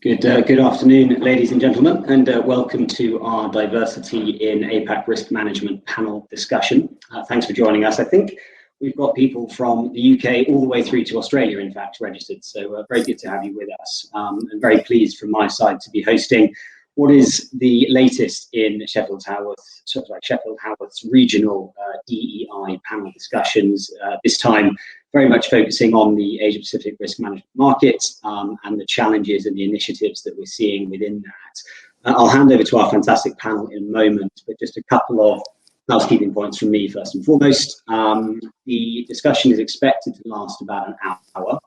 Good afternoon, ladies and gentlemen, and welcome to our Diversity in APAC Risk Management panel discussion. Thanks for joining us. I think we've got people from the UK all the way through to Australia, in fact, registered. So very good to have you with us. And very pleased from my side to be hosting what is the latest in Sheffield Haworth's regional DEI panel discussions, this time very much focusing on the Asia Pacific risk management market and the challenges and the initiatives that we're seeing within that. I'll hand over to our fantastic panel in a moment, but just a couple of housekeeping points from me first and foremost. The discussion is expected to last about an hour.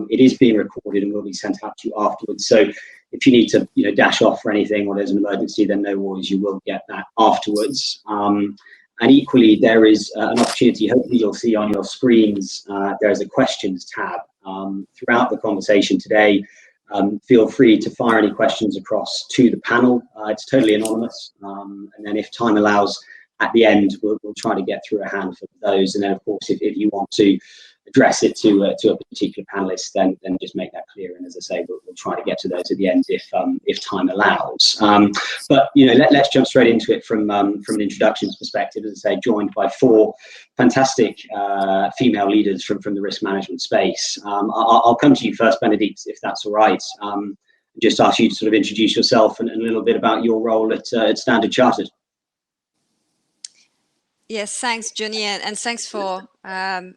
It is being recorded and will be sent out to you afterwards. So if you need to dash off for anything or there's an emergency, then no worries, you will get that afterwards. And equally, there is an opportunity, hopefully you'll see on your screens, there's a questions tab. Throughout the conversation today, feel free to fire any questions across to the panel. It's totally anonymous. And then if time allows, at the end, we'll try to get through a handful of those. And then, of course, if you want to address it to a particular panelist, then just make that clear. And as I say, we'll try to get to those at the end if time allows. But let's jump straight into it from an introductions perspective. As I say, joined by four fantastic female leaders from the risk management space. I'll come to you first, Benedict, if that's all right. Just ask you to sort of introduce yourself and a little bit about your role at Standard Chartered. Yes, thanks, Johnny, and thanks for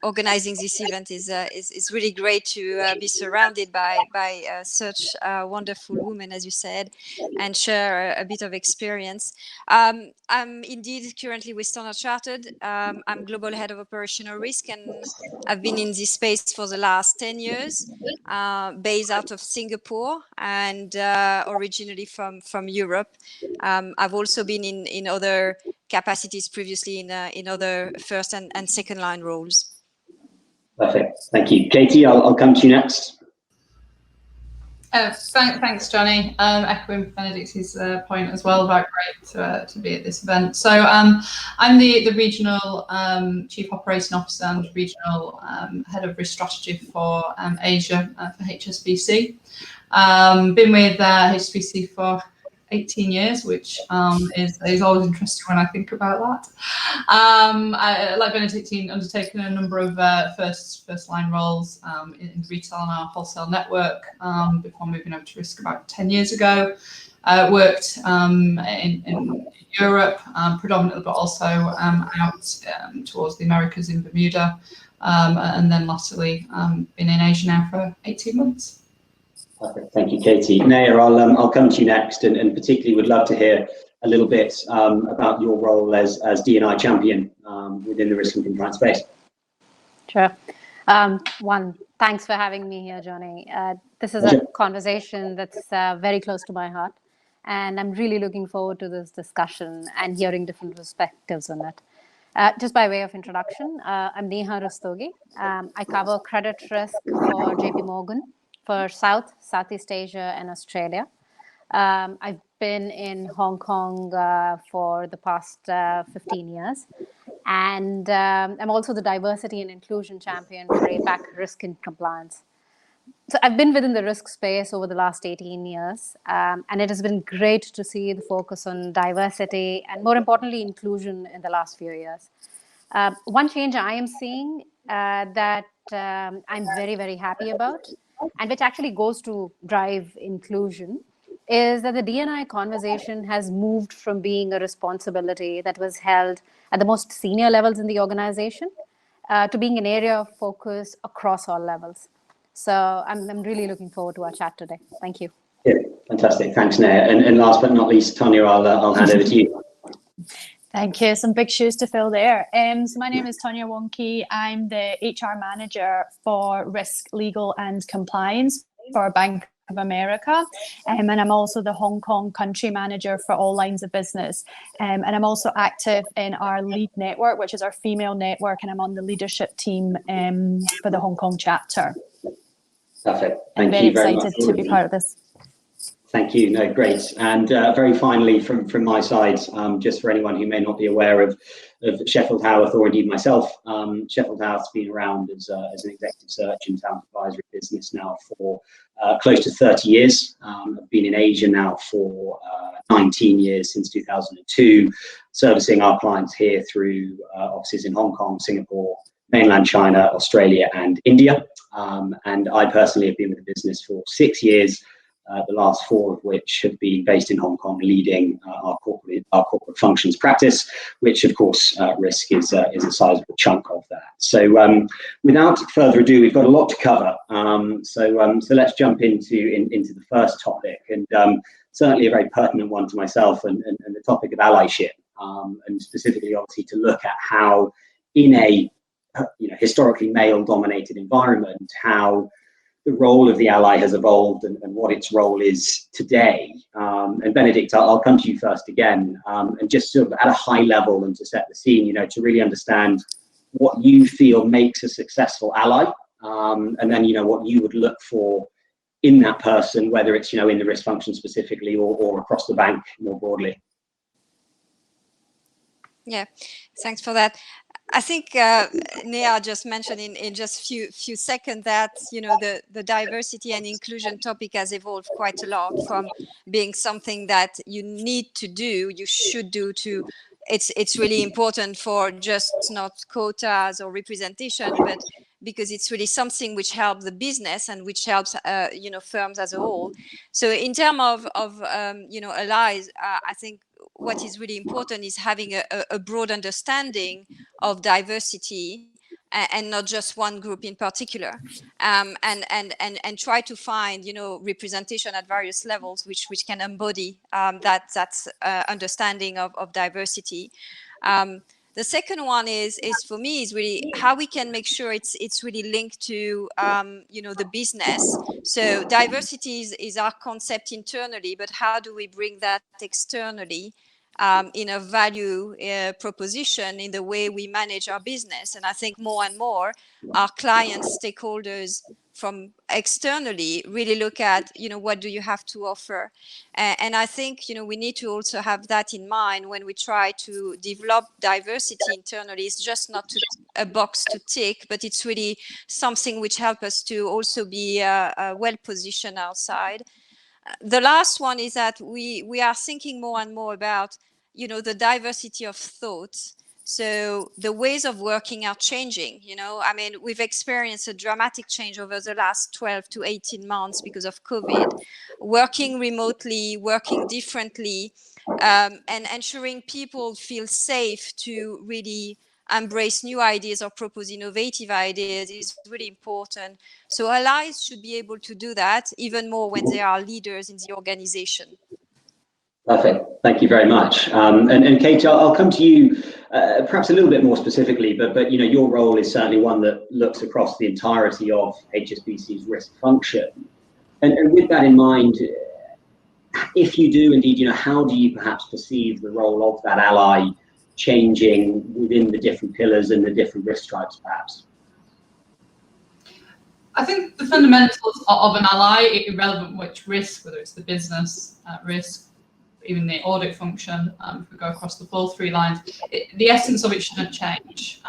organizing this event. It's really great to be surrounded by such wonderful women, as you said, and share a bit of experience. I'm indeed currently with Standard Chartered. I'm Global Head of Operational Risk, and I've been in this space for the last 10 years, based out of Singapore and originally from Europe. I've also been in other capacities previously in other first and second line roles. Perfect, thank you. Katie, I'll come to you next. Thanks, Johnny. Echoing Benedict's point as well, about great to be at this event. So I'm the regional Chief Operating Officer and regional Head of Risk Strategy for Asia for HSBC. Been with HSBC for 18 years, which is always interesting when I think about that. Like Benedict, undertaken a number of first line roles in retail and our wholesale network before moving over to risk about 10 years ago. Worked in Europe predominantly, but also out towards the Americas in Bermuda, and then latterly been in Asia now for 18 months. Perfect. Thank you, Katie. Naya, I'll come to you next, and particularly would love to hear a little bit about your role as D&I champion within the risk and compliance space. Sure. Thanks for having me here, Johnny. This is a conversation that's very close to my heart, and I'm really looking forward to this discussion and hearing different perspectives on it. Just by way of introduction, I'm Neha Rastogi. I cover credit risk for JP Morgan for Southeast Asia and Australia. I've been in Hong Kong for the past 15 years. And I'm also the diversity and inclusion champion for APAC risk and compliance. So I've been within the risk space over the last 18 years. And it has been great to see the focus on diversity and, more importantly, inclusion in the last few years. One change I am seeing that I'm very, very happy about, and which actually goes to drive inclusion, is that the D&I conversation has moved from being a responsibility that was held at the most senior levels in the organization to being an area of focus across all levels. So I'm really looking forward to our chat today. Thank you. Yeah, fantastic. Thanks, Naya. And last but not least, Tanya, I'll hand over to you. Thank you. Some big shoes to fill there. So my name is Tanya Wonke. I'm the HR manager for risk, legal and compliance for Bank of America. And I'm also the Hong Kong country manager for all lines of business. And I'm also active in our lead network, which is our female network. And I'm on the leadership team for the Hong Kong chapter. Perfect. Thank I'm very you very excited much. to be part of this. Thank you. No, great. And very finally, from my side, just for anyone who may not be aware of Sheffield Howarth, or indeed myself, Sheffield Howarth's been around as an executive search and talent advisory business now for close to 30 years. I've been in Asia now for 19 years, since 2002, servicing our clients here through offices in Hong Kong, Singapore, mainland China, Australia, and India. And I personally have been with the business for 6 years, the last 4 of which have been based in Hong Kong, leading our corporate functions practice, which of course risk is a sizable chunk of that. So without further ado, we've got a lot to cover. So let's jump into the first topic, and certainly a very pertinent one to myself, and the topic of allyship, and specifically obviously to look at how in a historically male-dominated environment, how the role of the ally has evolved and what its role is today. And Benedict, I'll come to you first again, and just sort of at a high level and to set the scene, to really understand what you feel makes a successful ally, and then, what you would look for in that person, whether it's, in the risk function specifically or across the bank more broadly. Yeah, thanks for that. I think Nia just mentioned in just few seconds that the diversity and inclusion topic has evolved quite a lot from being something that you need to do, you should do, to it's really important for just not quotas or representation, but because it's really something which helps the business and which helps firms as a whole. So in terms of allies, I think what is really important is having a broad understanding of diversity, and not just one group in particular, and try to find representation at various levels which can embody that understanding of diversity. The second one is for me is really how we can make sure it's really linked to the business. So diversity is our concept internally, but how do we bring that externally in a value proposition in the way we manage our business? And I think more and more our clients, stakeholders from externally really look at, what do you have to offer? And I think, we need to also have that in mind when we try to develop diversity internally. It's just not a box to tick, but it's really something which helps us to also be well positioned outside. The last one is that we are thinking more and more about, the diversity of thought. So the ways of working are changing. We've experienced a dramatic change over the last 12 to 18 months because of COVID, working remotely, working differently, and ensuring people feel safe to really embrace new ideas or propose innovative ideas is really important. So allies should be able to do that even more when they are leaders in the organization. Perfect. Thank you very much. And Kate, I'll come to you perhaps a little bit more specifically, but your role is certainly one that looks across the entirety of HSBC's risk function. And with that in mind, if you do indeed, how do you perhaps perceive the role of that ally changing within the different pillars and the different risk stripes, perhaps? I think the fundamentals of an ally, irrelevant which risk, whether it's the business risk, even the audit function, if we go across the full 3 lines, the essence of it shouldn't change.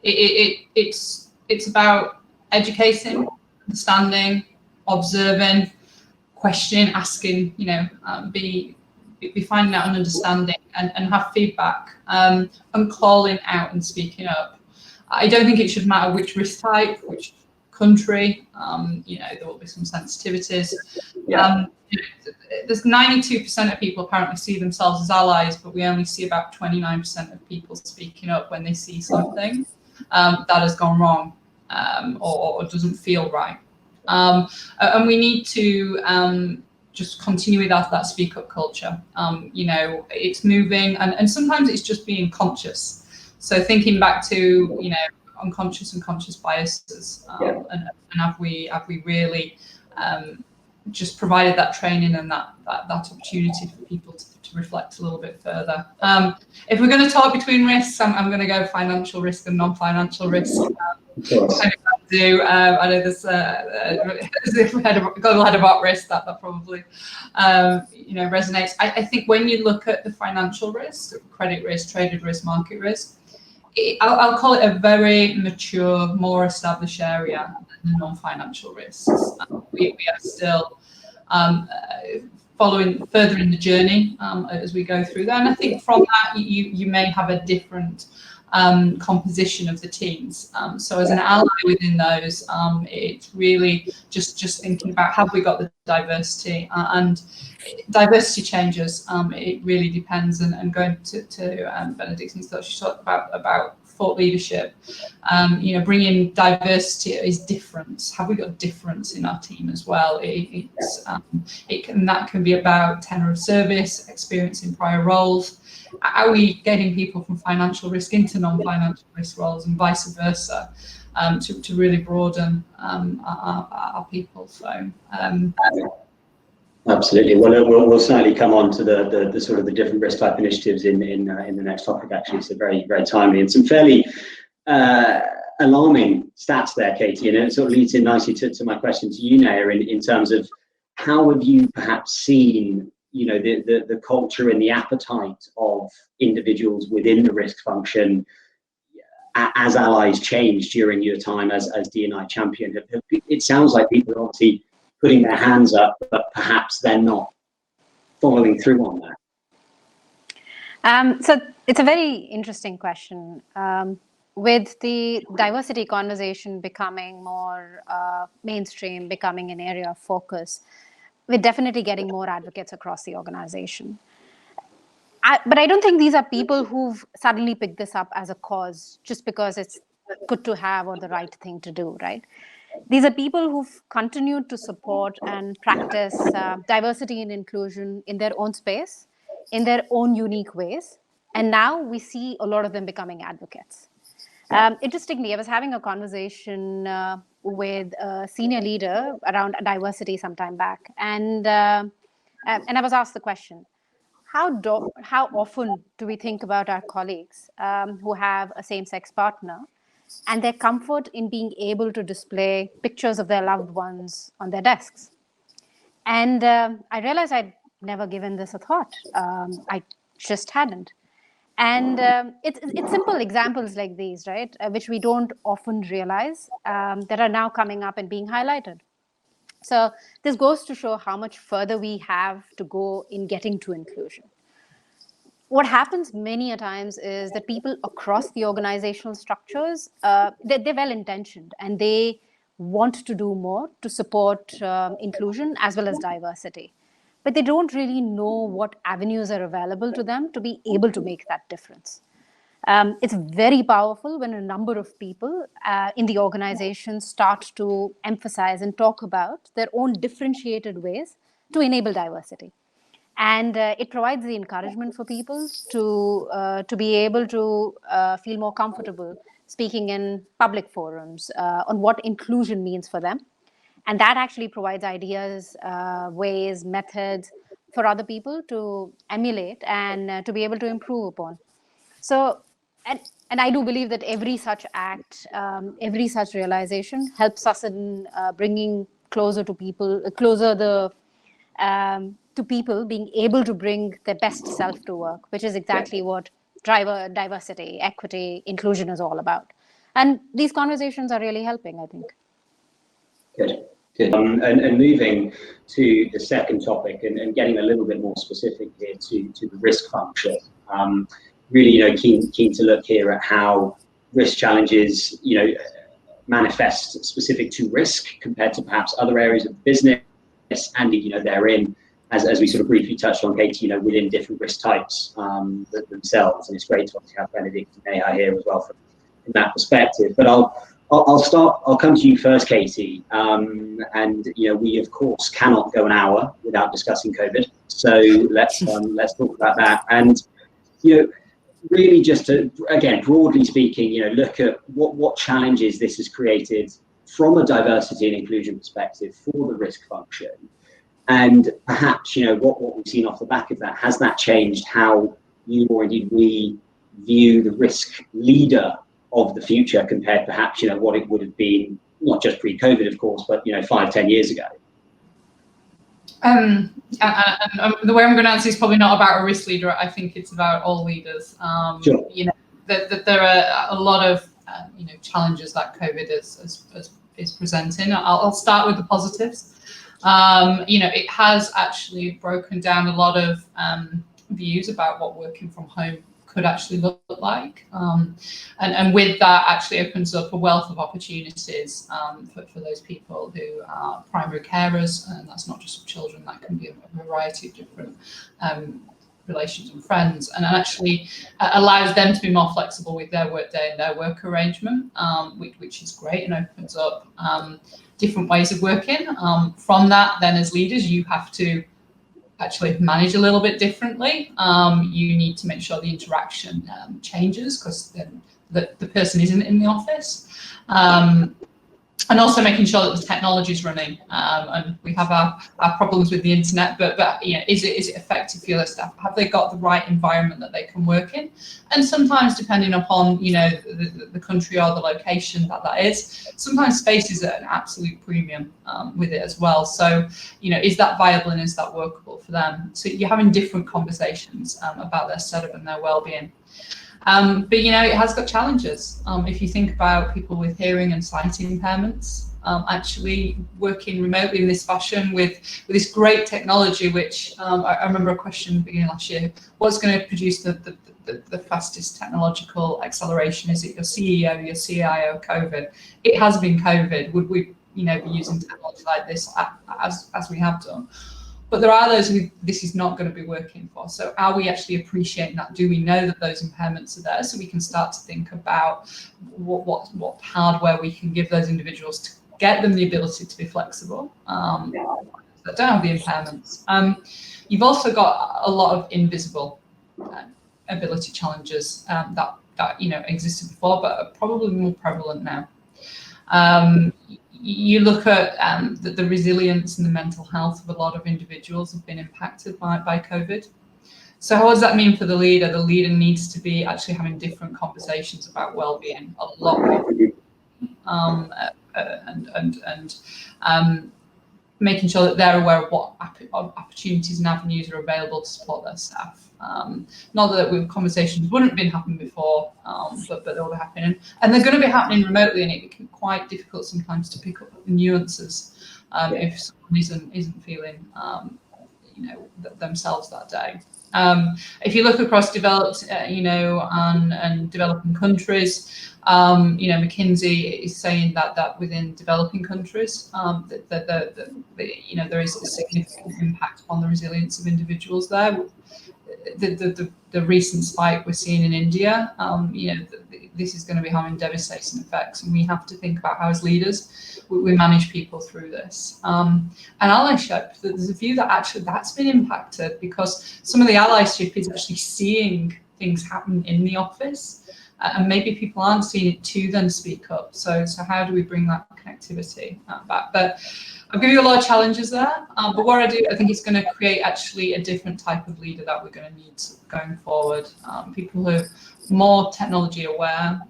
It's about educating, understanding, observing, questioning, asking, be finding out and understanding, and have feedback, and calling out and speaking up. I don't think it should matter which risk type, which country. There will be some sensitivities. Yeah. There's 92% of people apparently see themselves as allies, but we only see about 29% of people speaking up when they see something that has gone wrong, or doesn't feel right. And we need to just continue with that speak up culture. It's moving, and sometimes it's just being conscious. So thinking back to, unconscious and conscious biases, and have we really just provided that training and that opportunity for people to reflect a little bit further. If we're going to talk between risks, I'm going to go financial risk and non-financial risk. do. I know there's global head of op risk that probably resonates. I think when you look at the financial risk, credit risk, traded risk, market risk, I'll call it a very mature, more established area than the non-financial risks. We are still following further in the journey as we go through that. And I think from that, you may have a different composition of the teams. So as an ally within those, it's really just thinking about, have we got the diversity? And diversity changes. It really depends. And going to Benedict's thought, she talked about thought leadership. Bringing diversity is difference. Have we got difference in our team as well? That can be about tenure of service, experience in prior roles. Are we getting people from financial risk into non-financial risk roles and vice versa, to really broaden our people? So. Absolutely. Well, we'll certainly come on to the sort of the different risk type initiatives in the next topic. Actually, so very, very timely and some fairly alarming stats there, Katie. And it sort of leads in nicely to my question to you, Naya, in terms of how have you perhaps seen the culture and the appetite of individuals within the risk function as allies change during your time as D&I champion? It sounds like people are obviously putting their hands up, but perhaps they're not following through on that. So it's a very interesting question. With the diversity conversation becoming more mainstream, becoming an area of focus, we're definitely getting more advocates across the organization. But I don't think these are people who've suddenly picked this up as a cause just because it's good to have or the right thing to do, right? These are people who've continued to support and practice diversity and inclusion in their own space, in their own unique ways. And now we see a lot of them becoming advocates. Interestingly, I was having a conversation with a senior leader around diversity some time back. And I was asked the question, how often do we think about our colleagues who have a same-sex partner and their comfort in being able to display pictures of their loved ones on their desks? And I realized I'd never given this a thought. I just hadn't. And it's simple examples like these, right, which we don't often realize that are now coming up and being highlighted. So this goes to show how much further we have to go in getting to inclusion. What happens many a times is that people across the organizational structures, they're well-intentioned and they want to do more to support inclusion as well as diversity. But they don't really know what avenues are available to them to be able to make that difference. It's very powerful when a number of people in the organization start to emphasize and talk about their own differentiated ways to enable diversity. And it provides the encouragement for people to be able to feel more comfortable speaking in public forums on what inclusion means for them. And that actually provides ideas, ways, methods for other people to emulate and to be able to improve upon. So, and I do believe that every such act, every such realization helps us in bringing closer to people, to people being able to bring their best self to work, which is exactly what diversity, equity, inclusion is all about. And these conversations are really helping, I think. Good. And moving to the second topic and getting a little bit more specific here to the risk function. Really, keen to look here at how risk challenges, manifest specific to risk compared to perhaps other areas of the business, and therein, as we sort of briefly touched on, Katie, within different risk types themselves. And it's great to obviously have Benedict and Neha here as well from that perspective. But I'll come to you first, Katie. And we of course cannot go an hour without discussing COVID. So let's talk about that. And really just to, again, broadly speaking, look at what challenges this has created from a diversity and inclusion perspective for the risk function. And perhaps, what we've seen off the back of that, has that changed how you or indeed we view the risk leader of the future compared perhaps, what it would have been, not just pre-COVID, of course, but 5-10 years ago? And the way I'm going to answer is probably not about a risk leader. I think it's about all leaders. Sure. That there are a lot of challenges that COVID is presenting. I'll start with the positives. It has actually broken down a lot of views about what working from home could actually look like, and with that actually opens up a wealth of opportunities for those people who are primary carers, and that's not just for children, that can be a variety of different relations and friends, and actually allows them to be more flexible with their work day and their work arrangement, which is great, and opens up different ways of working. From that, then as leaders, you have to actually manage a little bit differently. You need to make sure the interaction changes, because then the person isn't in the office. And also making sure that the technology is running. And we have our problems with the internet, but is it effective for your staff? Have they got the right environment that they can work in? And sometimes, depending upon the country or the location that is, sometimes space is at an absolute premium with it as well. So is that viable and is that workable for them? So you're having different conversations about their setup and their well-being. But it has got challenges. If you think about people with hearing and sight impairments, actually working remotely in this fashion with this great technology, which I remember a question beginning last year: what's going to produce the fastest technological acceleration? Is it your CEO, your CIO, COVID? It has been COVID. Would we be using technology like this as we have done? But there are those who this is not going to be working for. So are we actually appreciating that? Do we know that those impairments are there? So we can start to think about what hardware we can give those individuals to get them the ability to be flexible, that don't have the impairments. You've also got a lot of invisible ability challenges that existed before, but are probably more prevalent now. You look at the resilience and the mental health of a lot of individuals have been impacted by COVID. So what does that mean for the leader? The leader needs to be actually having different conversations about well-being, a lot more, and making sure that they're aware of what opportunities and avenues are available to support their staff. Not that conversations wouldn't have been happening before, but they'll be happening, and they're going to be happening remotely, and it can be quite difficult sometimes to pick up the nuances if someone isn't feeling themselves that day. If you look across developed, and developing countries, McKinsey is saying that within developing countries, there is a significant impact on the resilience of individuals there. The recent spike we're seeing in India, this is going to be having devastating effects, and we have to think about how, as leaders, we manage people through this. And allyship, there's a view that actually that's been impacted because some of the allyship is actually seeing things happen in the office, and maybe people aren't seeing it to then speak up. So how do we bring that connectivity back? But I'll give you a lot of challenges there, but what I think it's going to create actually a different type of leader that we're going to need going forward. People who are more technology aware,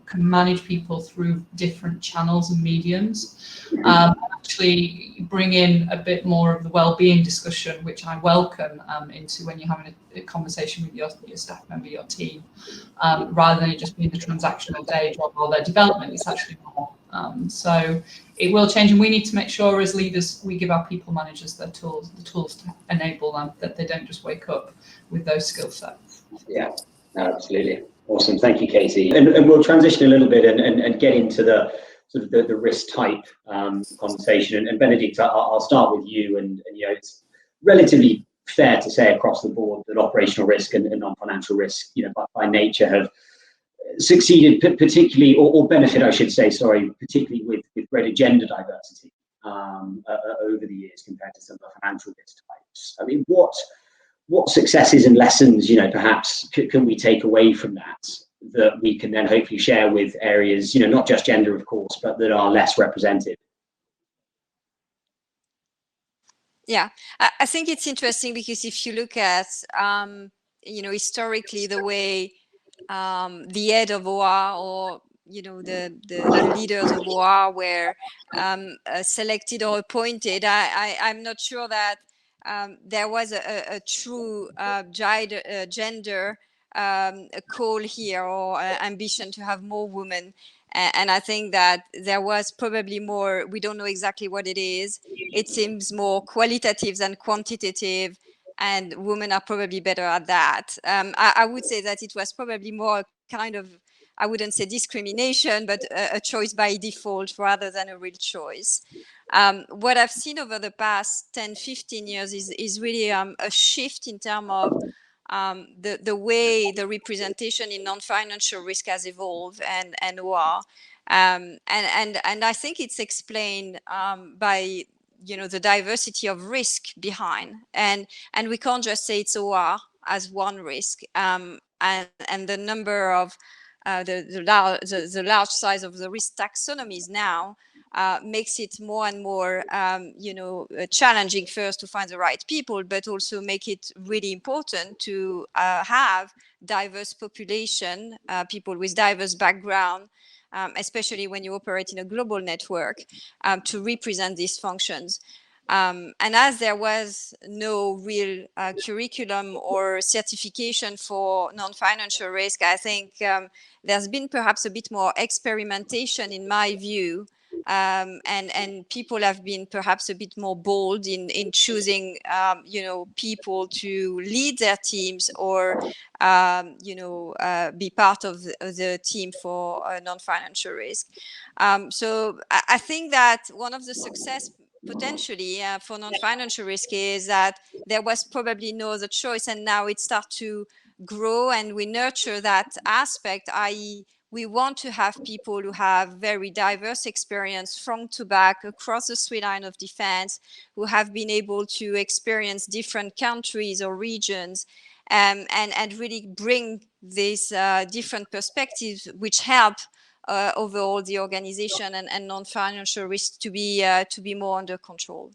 can manage people through different channels and mediums, actually bring in a bit more of the well-being discussion, which I welcome into when you're having a conversation with your staff member, your team, rather than it just being the transactional day job or their development. It's actually more. So it will change, and we need to make sure as leaders we give our people managers the tools to enable them, that they don't just wake up with those skill sets. Yeah, absolutely. Awesome. Thank you, Katie. And we'll transition a little bit and get into the sort of the risk type conversation. And Benedict, I'll start with you. And it's relatively fair to say across the board that operational risk and non-financial risk, by nature have succeeded particularly, or benefit, I should say, particularly with greater gender diversity over the years compared to some of the financial risk types. I mean, what successes and lessons, perhaps can we take away from that we can then hopefully share with areas, not just gender, of course, but that are less represented? Yeah, I think it's interesting because if you look at, historically the way the head of OR or the leaders of OR were selected or appointed, I'm not sure that there was a true gender call here or ambition to have more women. And I think that there was probably more, we don't know exactly what it is. It seems more qualitative than quantitative, and women are probably better at that. I would say that it was probably more kind of, I wouldn't say discrimination, but a choice by default rather than a real choice. What I've seen over the past 10, 15 years is really a shift in terms of the way the representation in non-financial risk has evolved and OR. And I think it's explained by the diversity of risk behind, and we can't just say it's OR as one risk, and the number of the large size of the risk taxonomies now makes it more and more challenging first to find the right people, but also make it really important to have diverse population, people with diverse background, especially when you operate in a global network, to represent these functions. And as there was no real curriculum or certification for non-financial risk, I think there's been perhaps a bit more experimentation in my view, and people have been perhaps a bit more bold in choosing people to lead their teams or be part of the team for non-financial risk. So I think that one of the success potentially for non-financial risk is that there was probably no other choice, and now it starts to grow, and we nurture that aspect, i.e. we want to have people who have very diverse experience front to back across the three lines of defense, who have been able to experience different countries or regions, and really bring these different perspectives which help overall the organization and non-financial risk to be more under control.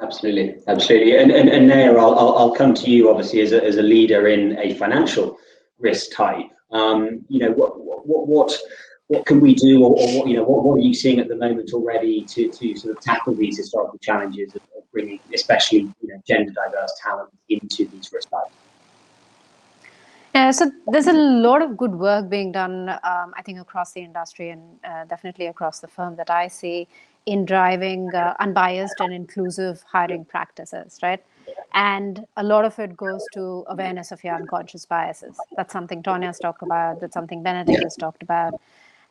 Absolutely. And there, I'll come to you obviously as a leader in a financial risk type. What can we do, or what are you seeing at the moment already to sort of tackle these historical challenges of bringing, especially gender diverse talent into these risk types? Yeah, so there's a lot of good work being done, I think, across the industry and definitely across the firm that I see in driving unbiased and inclusive hiring practices, right? And a lot of it goes to awareness of your unconscious biases. That's something Tonya's talked about. That's something Benedict has talked about.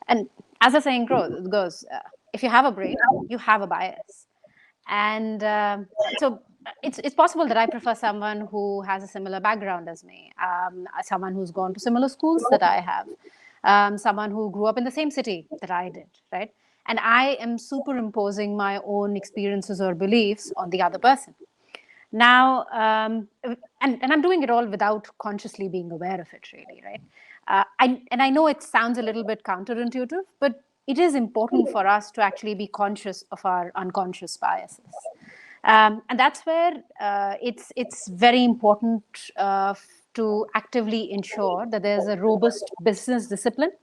And as the saying goes, if you have a brain, you have a bias. And so it's possible that I prefer someone who has a similar background as me, someone who's gone to similar schools that I have, someone who grew up in the same city that I did, right? And I am superimposing my own experiences or beliefs on the other person. Now, and I'm doing it all without consciously being aware of it, really, right? I know it sounds a little bit counterintuitive, but it is important for us to actually be conscious of our unconscious biases. And that's where it's very important to actively ensure that there's a robust business discipline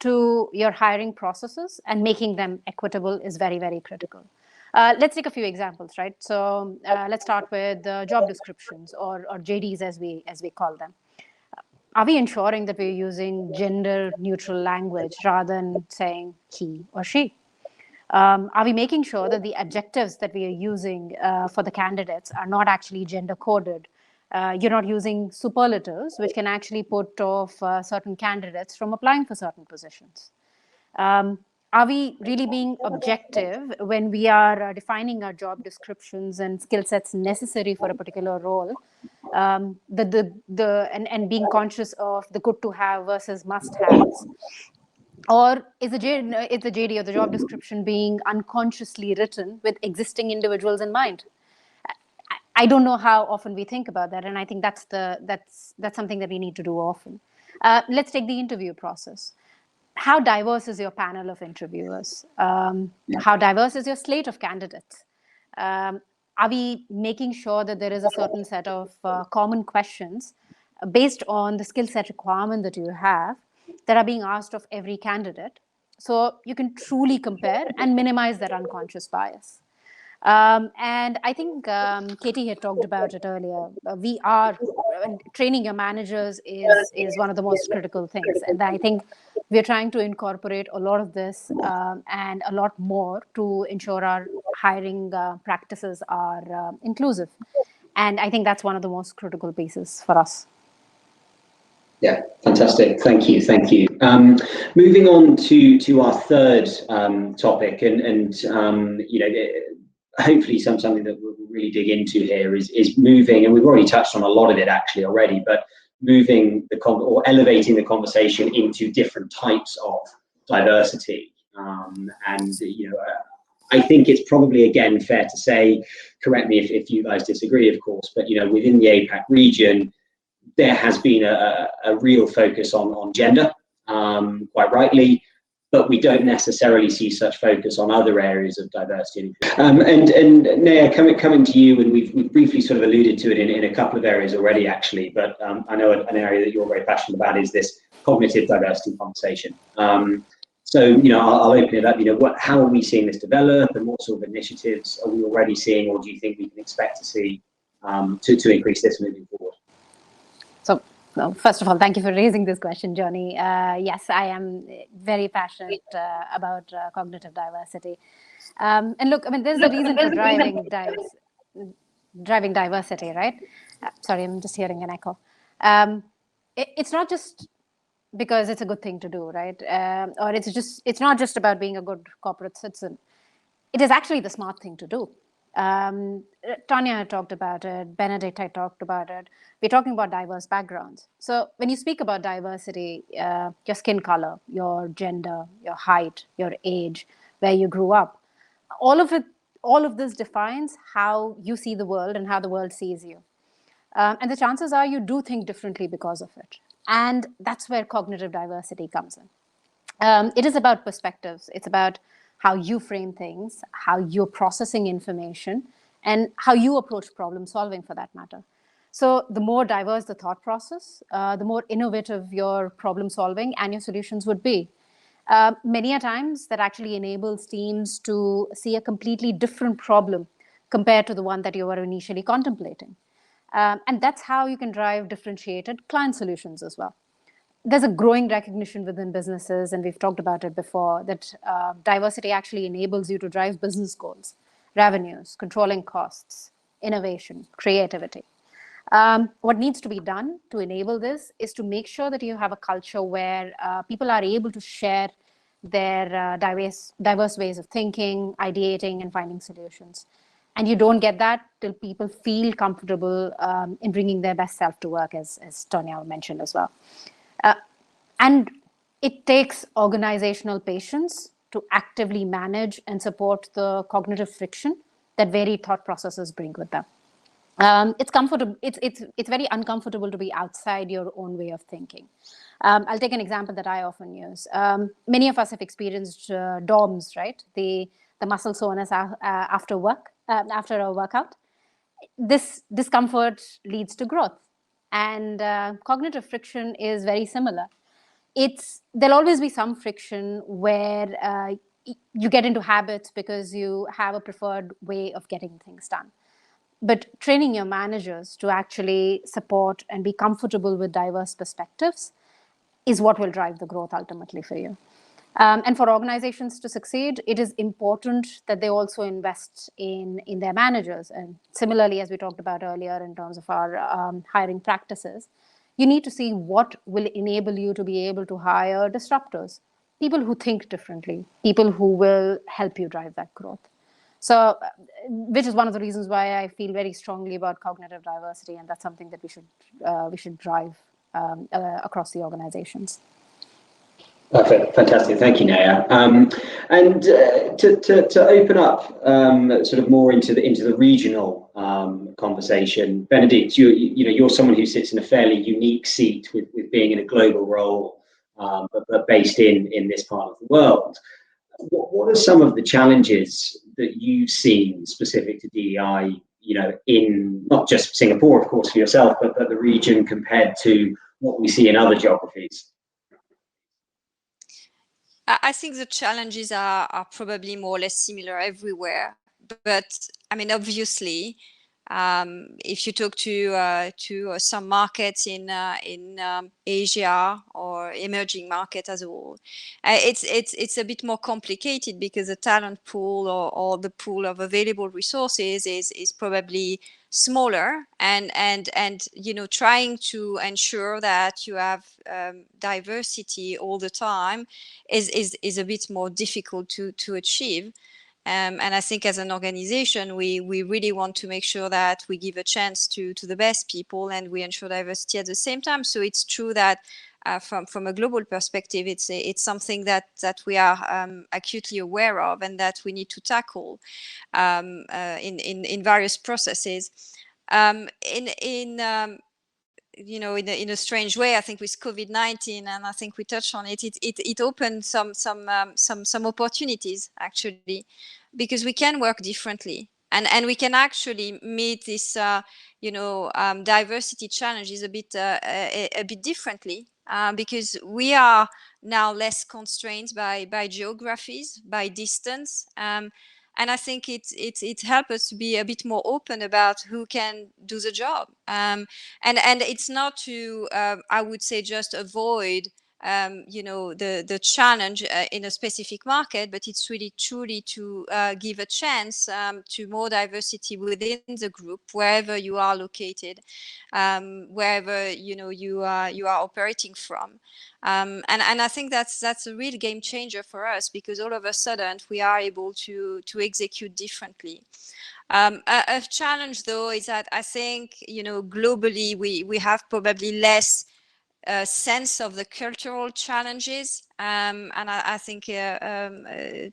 to your hiring processes, and making them equitable is very, very critical. Let's take a few examples, right? So let's start with job descriptions or JDs as we call them. Are we ensuring that we're using gender neutral language rather than saying he or she? Are we making sure that the adjectives that we are using for the candidates are not actually gender coded? You're not using superlatives, which can actually put off certain candidates from applying for certain positions. Are we really being objective when we are defining our job descriptions and skill sets necessary for a particular role? And being conscious of the good to have versus must haves? Or is the JD or the job description being unconsciously written with existing individuals in mind? I don't know how often we think about that, and I think that's something that we need to do often. Let's take the interview process. How diverse is your panel of interviewers? How diverse is your slate of candidates? Are we making sure that there is a certain set of common questions based on the skill set requirement that you have, that are being asked of every candidate. So you can truly compare and minimize that unconscious bias. And I think Katie had talked about it earlier. Training your managers is one of the most critical things. And I think we're trying to incorporate a lot of this and a lot more to ensure our hiring practices are inclusive. And I think that's one of the most critical pieces for us. Yeah, fantastic. Thank you. Moving on to our third topic, and hopefully something that we'll really dig into here is moving, and we've already touched on a lot of it actually already, but moving or elevating the conversation into different types of diversity. I think it's probably, again, fair to say, correct me if you guys disagree, of course, but within the APAC region, there has been a real focus on gender, quite rightly, but we don't necessarily see such focus on other areas of diversity. And Naya, coming to you, and we've briefly sort of alluded to it in a couple of areas already, actually, but I know an area that you're very passionate about is this cognitive diversity conversation. So, I'll open it up. How are we seeing this develop, and what sort of initiatives are we already seeing, or do you think we can expect to see to increase this moving forward? So, first of all, thank you for raising this question, Johnny. Yes, I am very passionate about cognitive diversity. And look, I mean, there's a reason for driving diversity, right? Sorry, I'm just hearing an echo. It's not just because it's a good thing to do, right? Or it's not just about being a good corporate citizen. It is actually the smart thing to do. Tanya had talked about it, Benedict had talked about it. We're talking about diverse backgrounds. So when you speak about diversity, your skin color, your gender, your height, your age, where you grew up, all of this defines how you see the world and how the world sees you. And the chances are you do think differently because of it. And that's where cognitive diversity comes in. It is about perspectives. It's about how you frame things, how you're processing information, and how you approach problem solving, for that matter. So the more diverse the thought process, the more innovative your problem solving and your solutions would be. Many a times that actually enables teams to see a completely different problem compared to the one that you were initially contemplating. And that's how you can drive differentiated client solutions as well. There's a growing recognition within businesses, and we've talked about it before, that diversity actually enables you to drive business goals, revenues, controlling costs, innovation, creativity. What needs to be done to enable this is to make sure that you have a culture where people are able to share their diverse ways of thinking, ideating, and finding solutions. And you don't get that till people feel comfortable in bringing their best self to work, as Tonya mentioned as well. And it takes organizational patience to actively manage and support the cognitive friction that varied thought processes bring with them. It's comfortable. It's very uncomfortable to be outside your own way of thinking. I'll take an example that I often use. Many of us have experienced DOMS, right? The muscle soreness after a workout. This discomfort leads to growth, and cognitive friction is very similar. There'll always be some friction where you get into habits because you have a preferred way of getting things done. But training your managers to actually support and be comfortable with diverse perspectives is what will drive the growth ultimately for you. And for organizations to succeed, it is important that they also invest in their managers. And similarly, as we talked about earlier in terms of our hiring practices, you need to see what will enable you to be able to hire disruptors, people who think differently, people who will help you drive that growth. So, which is one of the reasons why I feel very strongly about cognitive diversity, and that's something that we should drive across the organizations. Perfect, fantastic. Thank you, Naya. And to open up sort of more into the regional conversation, Benedict, you're someone who sits in a fairly unique seat with being in a global role, but based in this part of the world. What are some of the challenges that you've seen specific to DEI, in not just Singapore, of course, for yourself, but the region compared to what we see in other geographies? I think the challenges are probably more or less similar everywhere. But I mean, obviously, if you talk to some markets in Asia or emerging markets as a whole, it's a bit more complicated because the talent pool or the pool of available resources is probably smaller, and trying to ensure that you have diversity all the time is a bit more difficult to achieve. And I think as an organization, we really want to make sure that we give a chance to the best people and we ensure diversity at the same time. So it's true that from a global perspective, it's something that we are acutely aware of and that we need to tackle in various processes. In a strange way, I think with COVID-19, and I think we touched on it, it opened some opportunities actually, because we can work differently and we can actually meet this diversity challenges a bit differently, because we are now less constrained by geographies, by distance. And I think it helps us to be a bit more open about who can do the job. And it's not to, I would say, just avoid, the challenge in a specific market, but it's really truly to give a chance to more diversity within the group, wherever you are located, wherever you are operating from. And I think that's a real game changer for us, because all of a sudden we are able to execute differently. A challenge though is that I think globally we have probably less sense of the cultural challenges, and I think Nea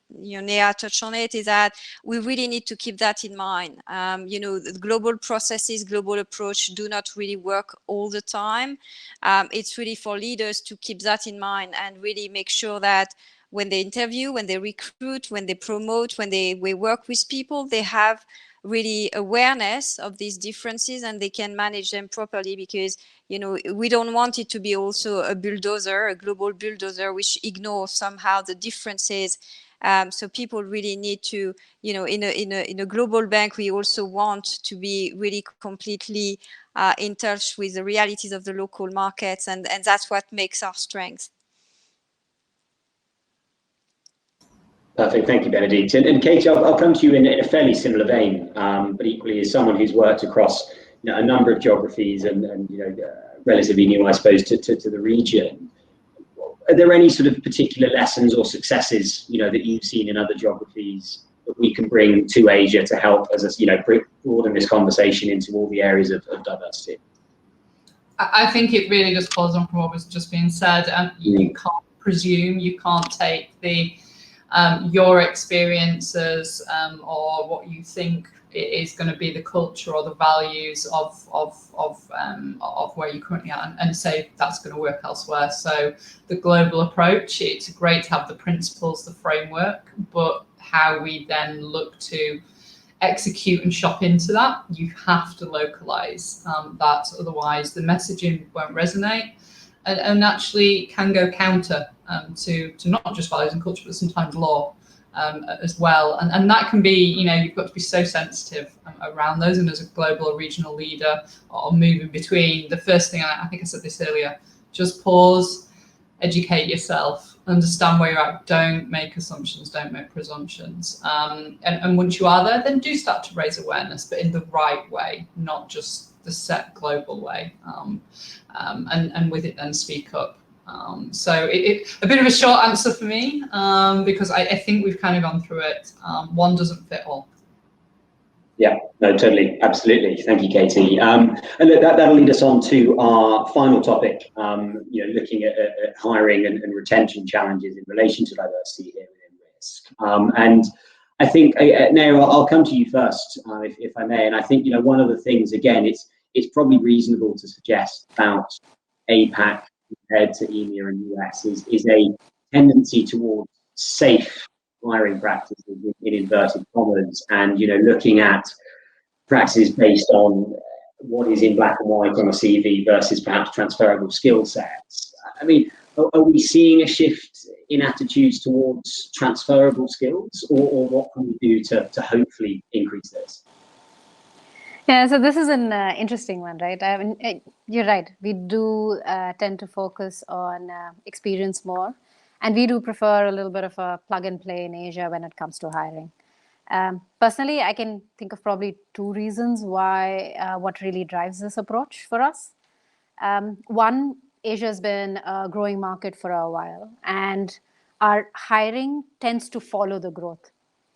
touched on it, is that we really need to keep that in mind. The global processes, global approach do not really work all the time. It's really for leaders to keep that in mind and really make sure that when they interview, when they recruit, when they promote, when we work with people, they have really awareness of these differences and they can manage them properly, because we don't want it to be also a global bulldozer which ignores somehow the differences. So people really need to, in a global bank, we also want to be really completely in touch with the realities of the local markets, and that's what makes our strength. Perfect, thank you, Benedict. And Katie, I'll come to you in a fairly similar vein, but equally as someone who's worked across a number of geographies and relatively new, I suppose, to the region. Are there any sort of particular lessons or successes that you've seen in other geographies that we can bring to Asia to help us, broaden this conversation into all the areas of diversity? I think it really just follows on from what was just being said, and you can't presume, you can't take your experiences or what you think is going to be the culture or the values of where you currently are and say that's going to work elsewhere. So the global approach, it's great to have the principles, the framework, but how we then look to execute and shop into that, you have to localize that, otherwise the messaging won't resonate and actually can go counter to not just values and culture, but sometimes law as well. And that can be, you've got to be so sensitive around those. And as a global or regional leader or moving between, the first thing, I think I said this earlier, just pause, educate yourself, understand where you're at, don't make assumptions, don't make presumptions. And once you are there, then do start to raise awareness, but in the right way, not just the set global way. And with it then speak up. So a bit of a short answer for me, because I think we've kind of gone through it. One doesn't fit all. Yeah, no, totally, absolutely. Thank you, Katie. And that'll lead us on to our final topic, looking at hiring and retention challenges in relation to diversity here within risk. And I think, Neo, I'll come to you first, if I may. And I think, one of the things, again, it's probably reasonable to suggest about APAC compared to EMEA and US is a tendency towards safe hiring practices in inverted commas, and looking at practices based on what is in black and white on a CV versus perhaps transferable skill sets. I mean, are we seeing a shift in attitudes towards transferable skills, or what can we do to hopefully increase this? Yeah, so this is an interesting one, right? I mean, you're right. We do tend to focus on experience more, and we do prefer a little bit of a plug and play in Asia when it comes to hiring. Personally, I can think of probably two reasons why what really drives this approach for us. One, Asia has been a growing market for a while, and our hiring tends to follow the growth,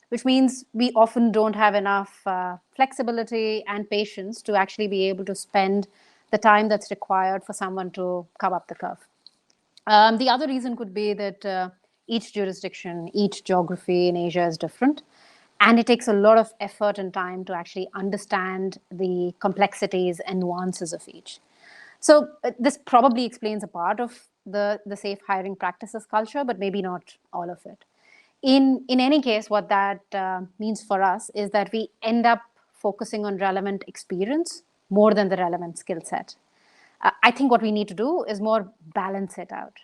which means we often don't have enough flexibility and patience to actually be able to spend the time that's required for someone to come up the curve. The other reason could be that each jurisdiction, each geography in Asia is different, and it takes a lot of effort and time to actually understand the complexities and nuances of each. So this probably explains a part of the safe hiring practices culture, but maybe not all of it. In any case, what that means for us is that we end up focusing on relevant experience more than the relevant skill set. I think what we need to do is more balance it out.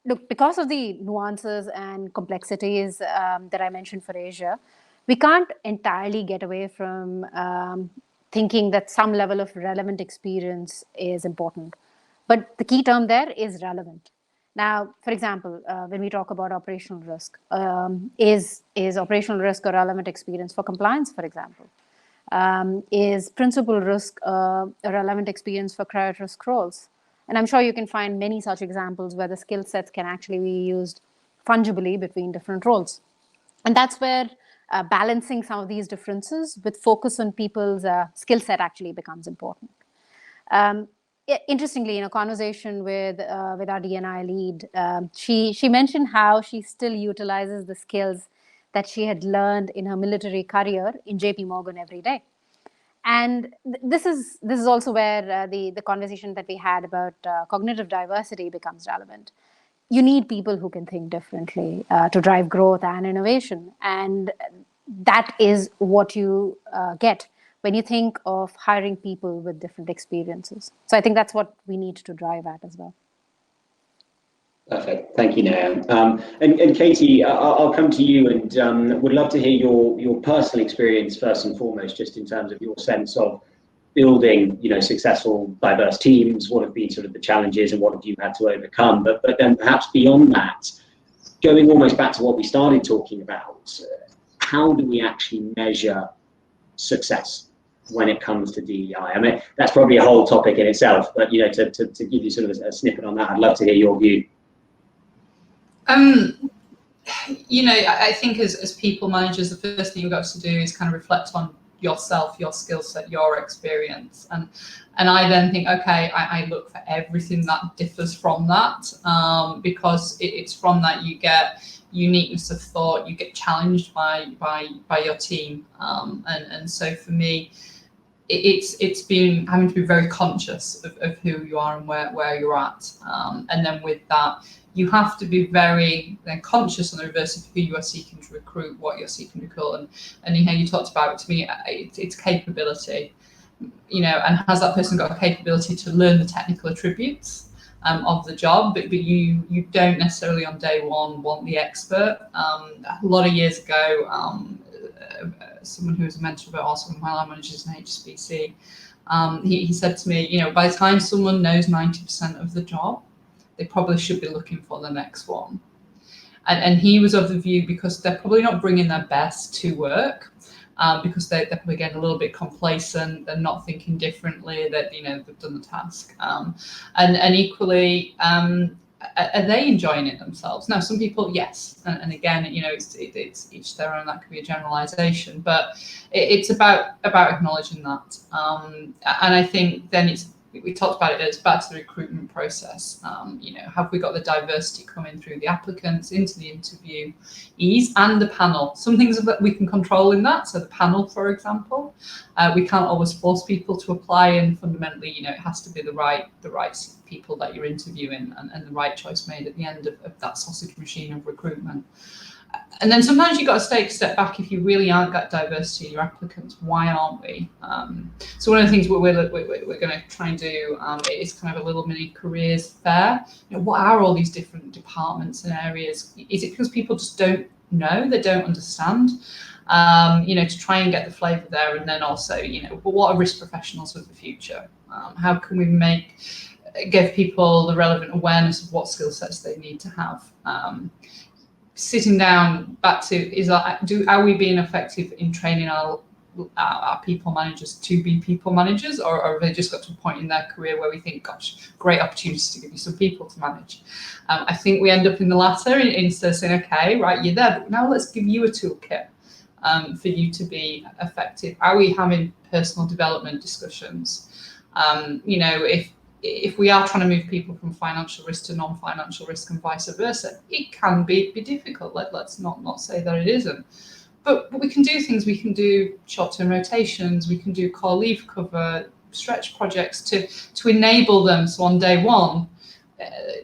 Look, because of the nuances and complexities that I mentioned for Asia, we can't entirely get away from thinking that some level of relevant experience is important. But the key term there is relevant. Now, for example, when we talk about operational risk, is operational risk a relevant experience for compliance, for example? Is principal risk a relevant experience for credit risk roles? And I'm sure you can find many such examples where the skill sets can actually be used fungibly between different roles. And that's where balancing some of these differences with focus on people's skill set actually becomes important. Interestingly, in a conversation with our D&I lead, she mentioned how she still utilizes the skills that she had learned in her military career in JP Morgan every day. And this is also where the conversation that we had about cognitive diversity becomes relevant. You need people who can think differently to drive growth and innovation. And that is what you get when you think of hiring people with different experiences. So I think that's what we need to drive at as well. Perfect. Thank you, Naya. And Katie, I'll come to you, and would love to hear your personal experience first and foremost, just in terms of your sense of building, successful, diverse teams. What have been sort of the challenges, and what have you had to overcome? But then perhaps beyond that, going almost back to what we started talking about, how do we actually measure success when it comes to DEI? I mean, that's probably a whole topic in itself, but to give you sort of a snippet on that, I'd love to hear your view. I think as people managers, the first thing you've got to do is kind of reflect on yourself, your skill set, your experience, and I then think, okay, I look for everything that differs from that, because it's from that you get uniqueness of thought, you get challenged by your team, and so for me, it's been having to be very conscious of who you are and where you're at, and then with that, you have to be very conscious on the reverse of who you are seeking to recruit, what you're seeking to recruit, and you talked about it. To me, it's capability, and has that person got a capability to learn the technical attributes of the job, but you don't necessarily on day one want the expert. A lot of years ago, someone who was a mentor, but also one of my line managers in HSBC, he said to me, by the time someone knows 90% of the job, they probably should be looking for the next one. And he was of the view, because they're probably not bringing their best to work, because they're probably getting a little bit complacent, they're not thinking differently, that they've done the task. And equally, are they enjoying it themselves? Now, some people, yes, and again, it's each their own. That could be a generalization, but it's about acknowledging that. And I think then we talked about it. It's back to the recruitment process. Have we got the diversity coming through the applicants into the interviewees and the panel? Some things that we can control in that. So the panel, for example, we can't always force people to apply, and fundamentally, it has to be the right people that you're interviewing, and the right choice made at the end of that sausage machine of recruitment. And then sometimes you've got to take a step back if you really aren't got diversity in your applicants. Why aren't we? So one of the things we're going to try and do is kind of a little mini careers fair. What are all these different departments and areas? Is it because people just don't know, they don't understand? To try and get the flavour there, and then also, but what are risk professionals of the future? How can we give people the relevant awareness of what skill sets they need to have? Sitting down back to are we being effective in training our people managers to be people managers, or have they just got to a point in their career where we think, gosh, great opportunities to give you some people to manage? I think we end up in the latter, instead of saying, okay, right, you're there, but now let's give you a toolkit for you to be effective. Are we having personal development discussions? If we are trying to move people from financial risk to non-financial risk and vice versa, it can be difficult. Let's not say that it isn't. But we can do things. We can do short-term rotations. We can do core leave cover, stretch projects to enable them. So on day one,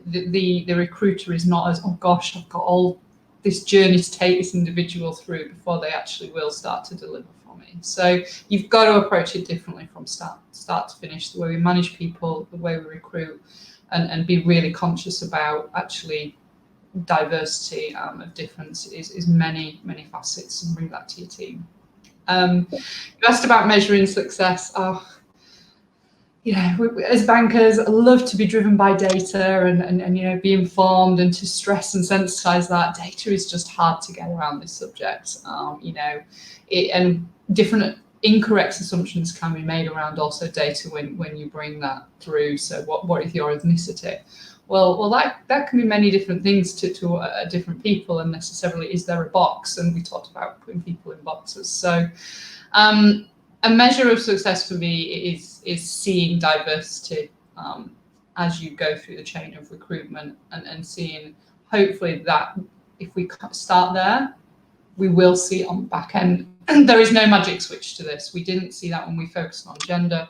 the recruiter is not as, oh gosh, I've got all this journey to take this individual through before they actually will start to deliver for me. So you've got to approach it differently from start to finish, the way we manage people, the way we recruit, and be really conscious about actually diversity of difference is many facets, and bring that to your team. You asked about measuring success. As bankers, I love to be driven by data and be informed, and to stress and sensitize that. Data is just hard to get around this subject. And different incorrect assumptions can be made around also data when you bring that through. So what is your ethnicity? Well, that can be many different things to different people, and necessarily is there a box? And we talked about putting people in boxes. So a measure of success for me is seeing diversity as you go through the chain of recruitment, and seeing, hopefully, that if we start there, we will see it on the back end. There is no magic switch to this. We didn't see that when we focused on gender.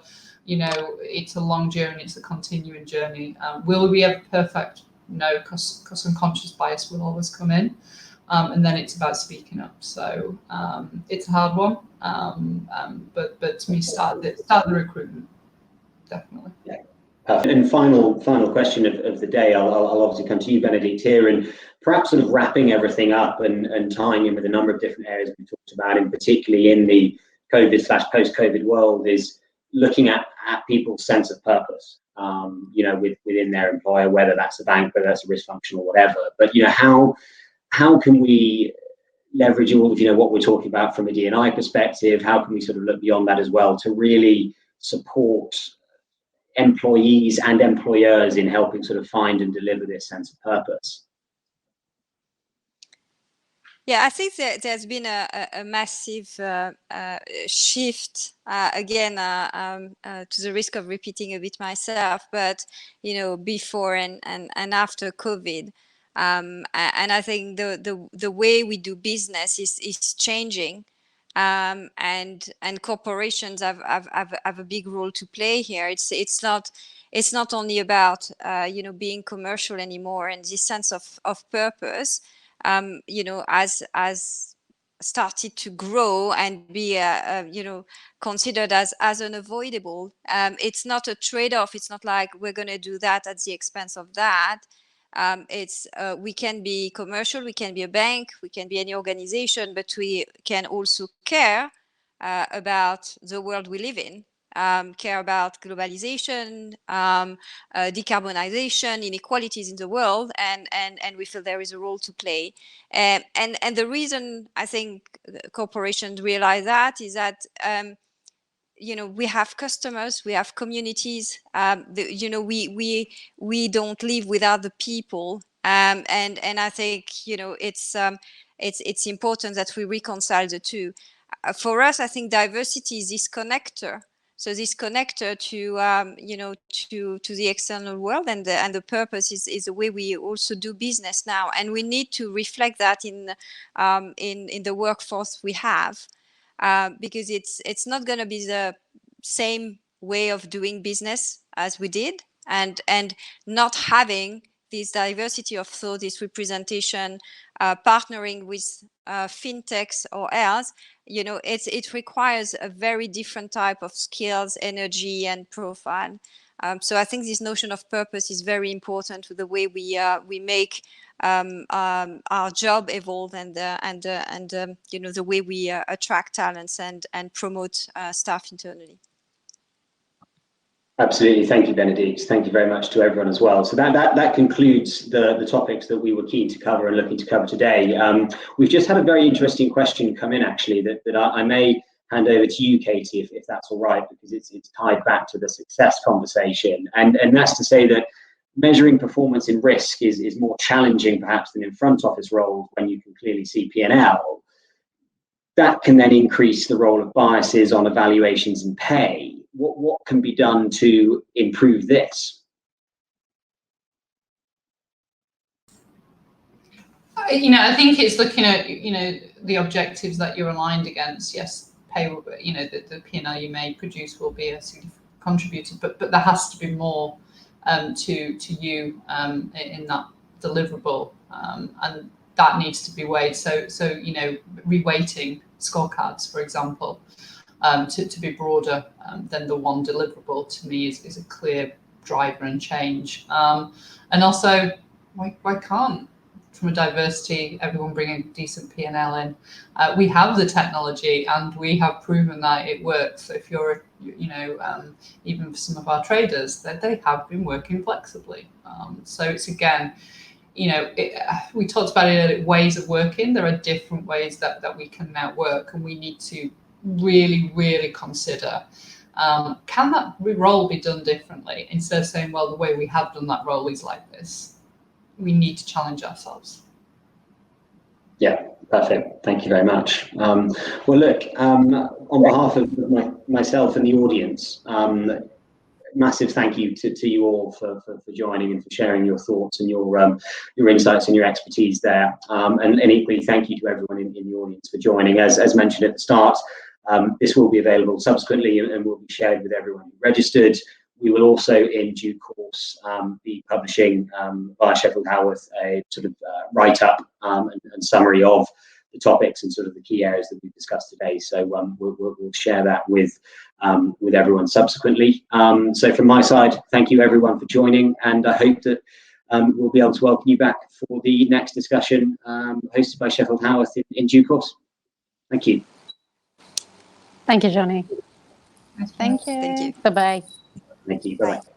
It's a long journey. It's a continuing journey. Will we ever perfect? No, because unconscious bias will always come in. And then it's about speaking up. So it's a hard one. But to me, start the recruitment, definitely. Yeah. Perfect. And final question of the day, I'll obviously come to you, Benedict, here, and perhaps sort of wrapping everything up and tying in with a number of different areas we talked about, and particularly in the COVID/post-COVID world, is looking at people's sense of purpose, within their employer, whether that's a bank, whether that's a risk function or whatever. But, how can we leverage all of, what we're talking about from a D&I perspective? How can we sort of look beyond that as well to really support employees and employers in helping sort of find and deliver this sense of purpose? Yeah, I think there's been a massive shift, again, to the risk of repeating a bit myself, but, before and after COVID. And I think the way we do business is changing. And corporations have a big role to play here. It's not only about being commercial anymore, and this sense of purpose as started to grow and be considered as unavoidable. It's not a trade-off. It's not like we're going to do that at the expense of that. We can be commercial, we can be a bank, we can be any organization, but we can also care about the world we live in, care about globalization, decarbonization, inequalities in the world, and we feel there is a role to play. And the reason I think corporations realize that is that we have customers, we have communities. We don't live without the people, and I think it's important that we reconcile the two. For us, I think diversity is this connector. So this connector to the external world, and the purpose is the way we also do business now, and we need to reflect that in the workforce we have. Because it's not going to be the same way of doing business as we did, and not having this diversity of thought, this representation, partnering with fintechs or else, it requires a very different type of skills, energy, and profile. So I think this notion of purpose is very important to the way we make our job evolve and the way we attract talents and promote staff internally. Absolutely. Thank you, Benedict. Thank you very much to everyone as well. So that concludes the topics that we were keen to cover and looking to cover today. We've just had a very interesting question come in, actually, that I may hand over to you, Katie, if that's all right, because it's tied back to the success conversation. And that's to say that measuring performance in risk is more challenging, perhaps, than in front office roles when you can clearly see P&L. That can then increase the role of biases on evaluations and pay. What can be done to improve this? I think it's looking at, the objectives that you're aligned against. Yes, pay, the P&L you may produce will be a significant contributor, but there has to be more to you in that deliverable, and that needs to be weighed. So reweighting scorecards, for example, to be broader than the one deliverable, to me is a clear driver and change. And also, why can't, from a diversity, everyone bring a decent P&L in? We have the technology and we have proven that it works. So if you're, even for some of our traders, that they have been working flexibly. So it's, again, we talked about it, ways of working. There are different ways that we can now work, and we need to really, really consider, can that role be done differently? Instead of saying, well, the way we have done that role is like this. We need to challenge ourselves. Yeah, perfect. Thank you very much. Well, look, on behalf of myself and the audience, massive thank you to you all for joining and for sharing your thoughts and your insights and your expertise there. And equally, thank you to everyone in the audience for joining. As mentioned at the start, this will be available subsequently and will be shared with everyone who registered. We will also, in due course, be publishing via Sheffield Haworth a sort of write-up and summary of the topics and sort of the key areas that we've discussed today. So we'll share that with everyone subsequently. So from my side, thank you everyone for joining, and I hope that we'll be able to welcome you back for the next discussion hosted by Sheffield Haworth in due course. Thank you. Thank you, Johnny. Thank you. Thank you. Bye-bye. Thank you. Bye-bye.